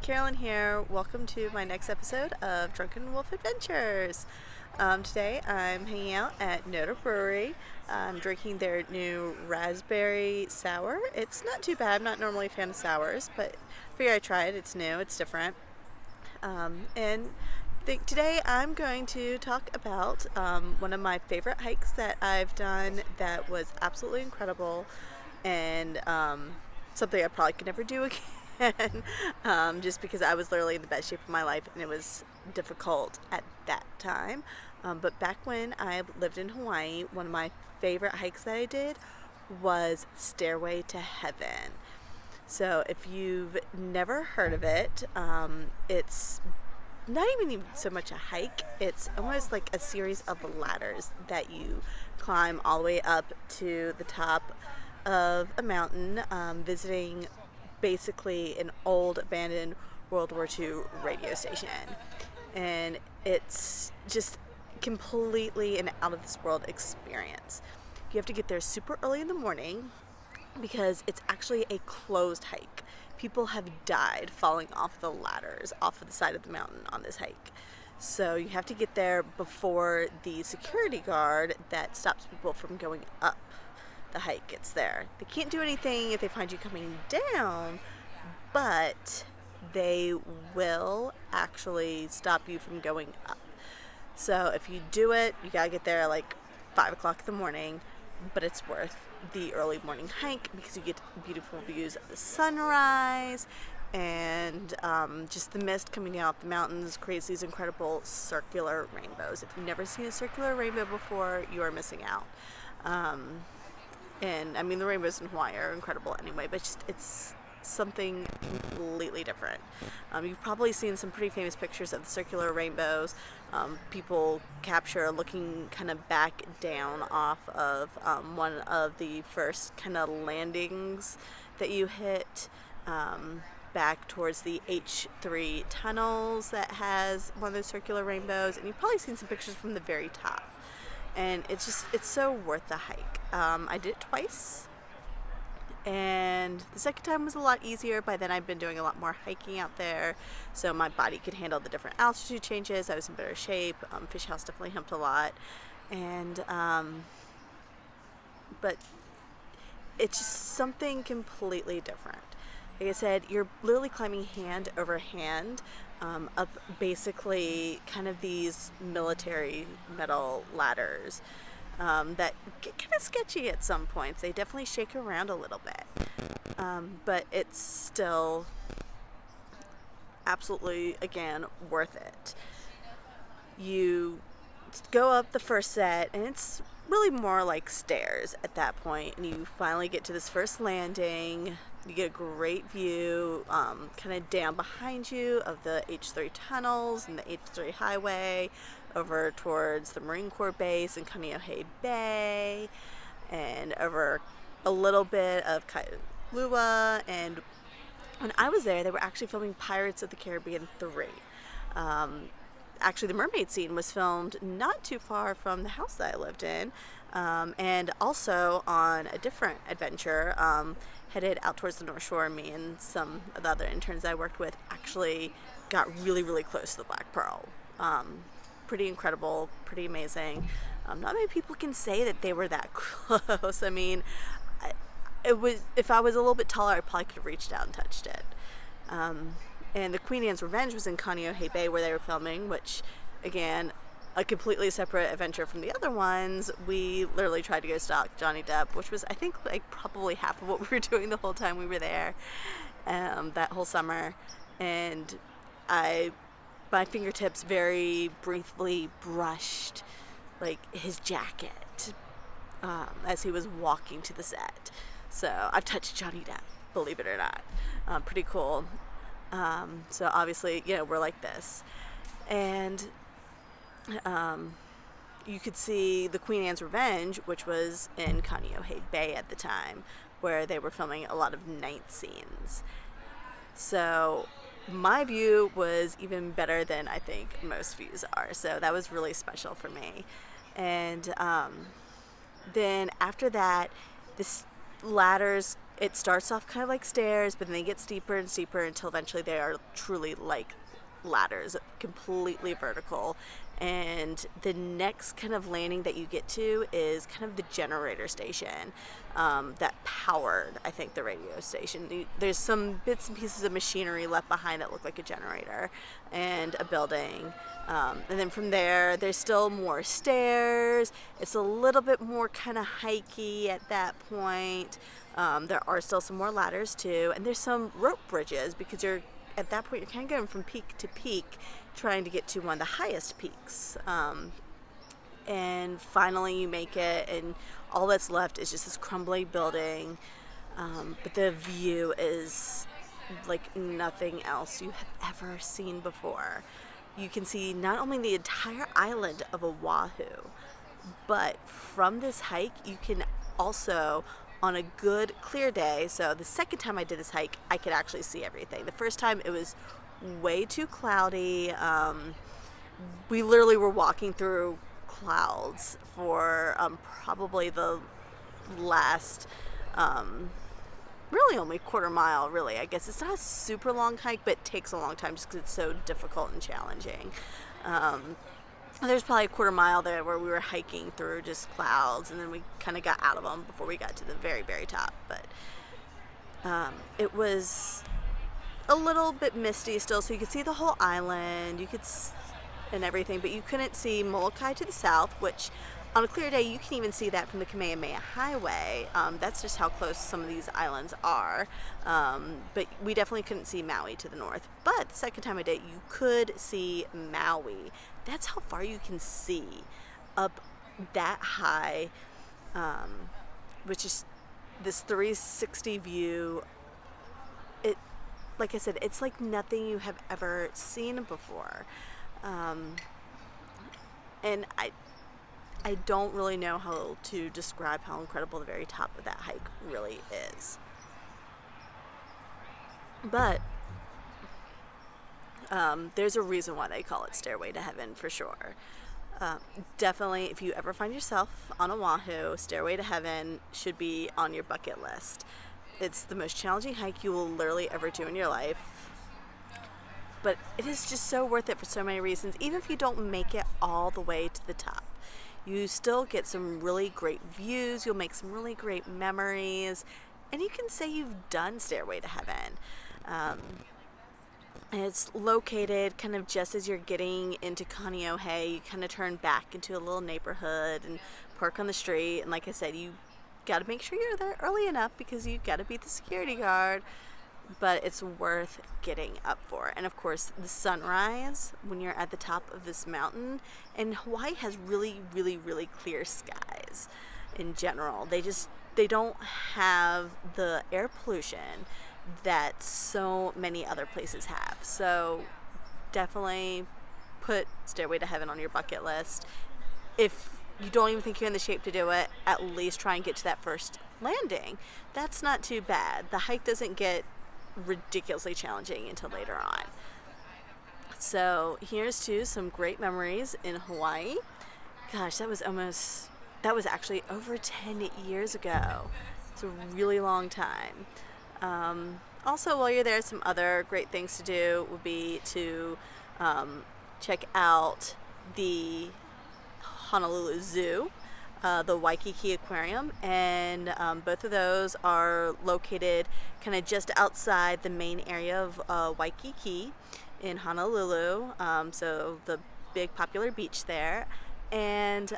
Carolyn here. Welcome to my next episode of Drunken Wolf Adventures. Today I'm hanging out at NoDa Brewing. I'm drinking their new raspberry sour. It's not too bad. I'm not normally a fan of sours, but I figure I try it. It's new. It's different. Today I'm going to talk about one of my favorite hikes that I've done that was absolutely incredible and something I probably could never do again. Just because I was literally in the best shape of my life and it was difficult at that time. But back when I lived in Hawaii, one of my favorite hikes that I did was Stairway to Heaven. So if you've never heard of it, it's not even so much a hike. It's almost like a series of ladders that you climb all the way up to the top of a mountain, visiting basically an old abandoned World War II radio station. And it's just completely an out of this world experience. You have to get there super early in the morning because it's actually a closed hike. People have died falling off the ladders off of the side of the mountain on this hike. So you have to get there before the security guard that stops people from going up the hike gets there. They can't do anything if they find you coming down, but they will actually stop you from going up. So if you do it, you gotta get there at like 5 o'clock in the morning, but it's worth the early morning hike because you get beautiful views of the sunrise and just the mist coming down off the mountains creates these incredible circular rainbows. If you've never seen a circular rainbow before, you are missing out. And I mean, the rainbows in Hawaii are incredible anyway, but it's something completely different. You've probably seen some pretty famous pictures of the circular rainbows. People capture looking kind of back down off of one of the first kind of landings that you hit, back towards the H3 tunnels that has one of those circular rainbows. And you've probably seen some pictures from the very top. And it's so worth the hike. I did it twice. And the second time was a lot easier. By then I'd been doing a lot more hiking out there, so my body could handle the different altitude changes. I was in better shape. Fish House definitely helped a lot. And but it's just something completely different. Like I said, you're literally climbing hand over hand up basically kind of these military metal ladders that get kind of sketchy at some points. They definitely shake around a little bit, but it's still absolutely, again, worth it. You go up the first set and it's really more like stairs at that point, and you finally get to this first landing. You get a great view kind of down behind you of the H3 tunnels and the H3 highway over towards the Marine Corps base in Kaneohe Bay, and over a little bit of Kailua. And when I was there, they were actually filming Pirates of the Caribbean 3. Actually, the mermaid scene was filmed not too far from the house that I lived in, and also on a different adventure headed out towards the North Shore. Me and some of the other interns I worked with actually got really, really close to the Black Pearl. Pretty incredible, pretty amazing. Not many people can say that they were that close. I mean, if I was a little bit taller, I probably could have reached out and touched it. And the Queen Anne's Revenge was in Kaneohe Bay where they were filming, which, again, a completely separate adventure from the other ones. We literally tried to go stalk Johnny Depp, which was, I think, like probably half of what we were doing the whole time we were there, that whole summer. And my fingertips very briefly brushed like his jacket as he was walking to the set. So I've touched Johnny Depp, believe it or not. Pretty cool. So obviously, we're like this. And you could see the Queen Anne's Revenge, which was in Kaneohe Bay at the time, where they were filming a lot of night scenes. So my view was even better than I think most views are. So that was really special for me. And then after that, this ladders It starts off kind of like stairs, but then they get steeper and steeper until eventually they are truly like ladders, completely vertical. And the next kind of landing that you get to is kind of the generator station that powered, I think, the radio station. There's some bits and pieces of machinery left behind that look like a generator and a building. And then from there, there's still more stairs. It's a little bit more kind of hikey at that point. There are still some more ladders too, and there's some rope bridges because at that point you're kind of going from peak to peak, trying to get to one of the highest peaks. And finally you make it, and all that's left is just this crumbling building. But the view is like nothing else you have ever seen before. You can see not only the entire island of Oahu, but from this hike you can also, on a good clear day, so the second time I did this hike, I could actually see everything. The first time it was way too cloudy. We literally were walking through clouds for probably the last really only quarter mile, really. I guess it's not a super long hike, but it takes a long time just because it's so difficult and challenging. There's probably a quarter mile there where we were hiking through just clouds, and then we kind of got out of them before we got to the very, very top. But it was a little bit misty still, so you could see the whole island, and everything, but you couldn't see Molokai to the south, which on a clear day you can even see that from the Kamehameha Highway. That's just how close some of these islands are. But we definitely couldn't see Maui to the north. But the second time I did, you could see Maui. That's how far you can see up that high, which is this 360 view. It, like I said, it's like nothing you have ever seen before. And I don't really know how to describe how incredible the very top of that hike really is. But there's a reason why they call it Stairway to Heaven for sure. Definitely, if you ever find yourself on Oahu, Stairway to Heaven should be on your bucket list. It's the most challenging hike you will literally ever do in your life. But it is just so worth it for so many reasons. Even if you don't make it all the way to the top, you still get some really great views. You'll make some really great memories. And you can say you've done Stairway to Heaven. And it's located kind of just as you're getting into Kaneohe. You kind of turn back into a little neighborhood and park on the street. And like I said, you got to make sure you're there early enough because you got to beat the security guard. But it's worth getting up for. And of course, the sunrise when you're at the top of this mountain. And Hawaii has really, really, really clear skies in general. They don't have the air pollution that so many other places have. So definitely put Stairway to Heaven on your bucket list. If you don't even think you're in the shape to do it, at least try and get to that first landing. That's not too bad. The hike doesn't get ridiculously challenging until later on. So here's to some great memories in Hawaii. Gosh, that was actually over 10 years ago. It's a really long time. Also, while you're there, some other great things to do would be to check out the Honolulu Zoo, the Waikiki Aquarium, and both of those are located kind of just outside the main area of Waikiki in Honolulu, so the big popular beach there, and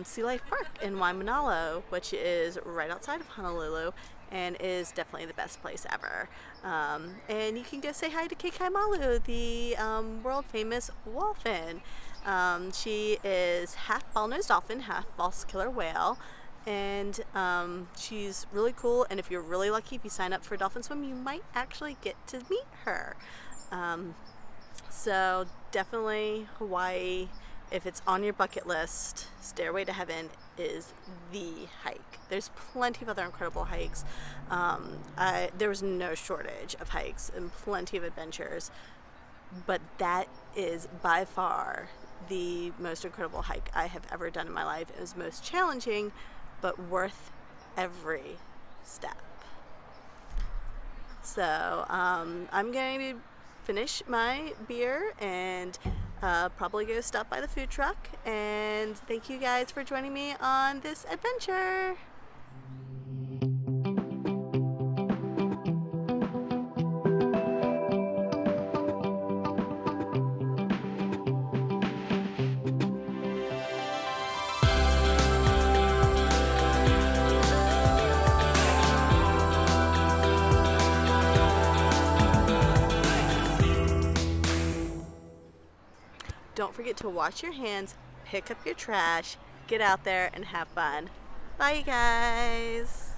Sea Life Park in Waimanalo, which is right outside of Honolulu and is definitely the best place ever. And you can go say hi to Kekai Malu, the world famous wallfin. She is half ball-nosed dolphin, half false killer whale, and she's really cool. And if you're really lucky, if you sign up for Dolphin Swim, you might actually get to meet her. So definitely Hawaii, if it's on your bucket list, Stairway to Heaven is the hike. There's plenty of other incredible hikes. There was no shortage of hikes and plenty of adventures, but that is by far the most incredible hike I have ever done in my life. It was most challenging, but worth every step. So I'm going to finish my beer and probably go stop by the food truck. And thank you guys for joining me on this adventure. Don't forget to wash your hands, pick up your trash, get out there and have fun. Bye, you guys.